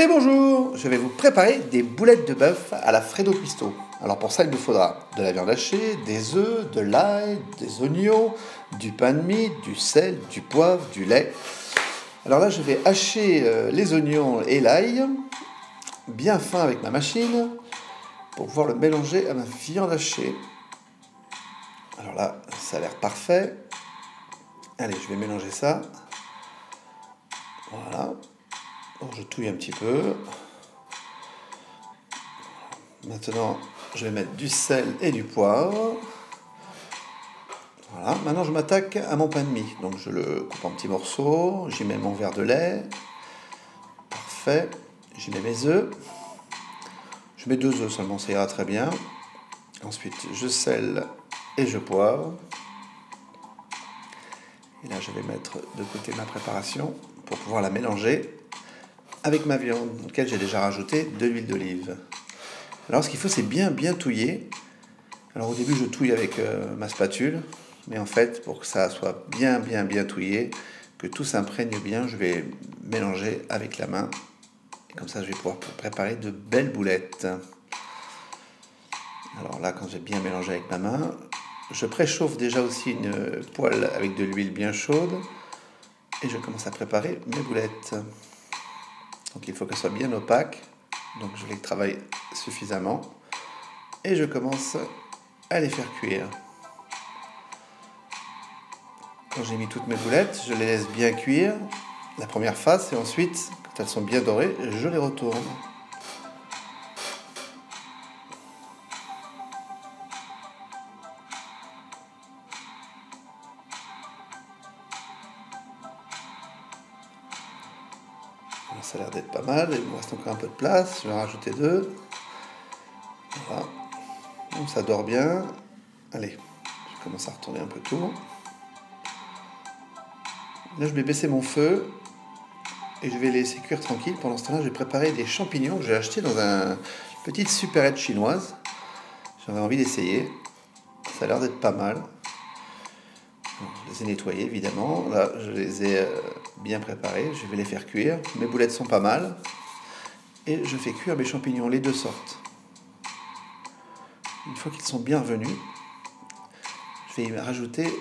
Et bonjour, je vais vous préparer des boulettes de bœuf à la Fredo Cuisto. Alors pour ça, il nous faudra de la viande hachée, des œufs, de l'ail, des oignons, du pain de mie, du sel, du poivre, du lait. Alors là, je vais hacher les oignons et l'ail bien fin avec ma machine pour pouvoir le mélanger à ma viande hachée. Alors là, ça a l'air parfait. Allez, je vais mélanger ça. Voilà. Bon, je touille un petit peu. Maintenant, je vais mettre du sel et du poivre. Voilà. Maintenant, je m'attaque à mon pain de mie. Donc, je le coupe en petits morceaux. J'y mets mon verre de lait. Parfait. J'y mets mes œufs. Je mets 2 œufs seulement, ça ira très bien. Ensuite, je sèle et je poivre. Et là, je vais mettre de côté ma préparation pour pouvoir la mélanger avec ma viande, dans laquelle j'ai déjà rajouté de l'huile d'olive. Alors, ce qu'il faut, c'est bien touiller. Alors, au début, je touille avec ma spatule. Mais en fait, pour que ça soit bien touillé, que tout s'imprègne bien, je vais mélanger avec la main. Et comme ça, je vais pouvoir préparer de belles boulettes. Alors là, quand j'ai bien mélangé avec ma main, je préchauffe déjà aussi une poêle avec de l'huile bien chaude. Et je commence à préparer mes boulettes. Donc il faut qu'elles soient bien opaques. Donc je les travaille suffisamment. Et je commence à les faire cuire. Quand j'ai mis toutes mes boulettes, je les laisse bien cuire, la première face, et ensuite, quand elles sont bien dorées, je les retourne. Alors ça a l'air d'être pas mal, il me reste encore un peu de place, je vais en rajouter 2. Voilà. Donc ça dort bien. Allez, je commence à retourner un peu tout. Là, je vais baisser mon feu et je vais les laisser cuire tranquille. Pendant ce temps-là, je vais préparer des champignons que j'ai achetés dans une petite supérette chinoise. J'avais envie d'essayer. Ça a l'air d'être pas mal. Je les ai nettoyés, évidemment. Là, je les ai bien préparés. Je vais les faire cuire. Mes boulettes sont pas mal. Et je fais cuire mes champignons, les 2 sortes. Une fois qu'ils sont bien revenus, je vais y rajouter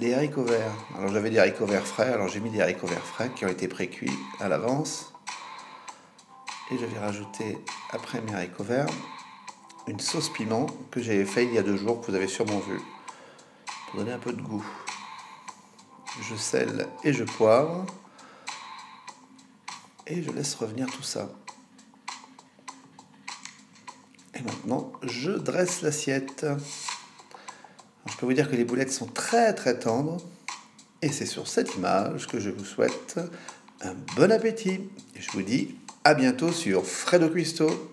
les haricots verts. Alors j'avais des haricots verts frais, alors j'ai mis des haricots verts frais qui ont été pré-cuits à l'avance. Et je vais rajouter, après mes haricots verts, une sauce piment que j'ai fait il y a 2 jours, que vous avez sûrement vu, pour donner un peu de goût. Je sèle et je poivre. Et je laisse revenir tout ça. Et maintenant, je dresse l'assiette. Je peux vous dire que les boulettes sont très tendres. Et c'est sur cette image que je vous souhaite un bon appétit. Et je vous dis à bientôt sur Fredo Cuisto.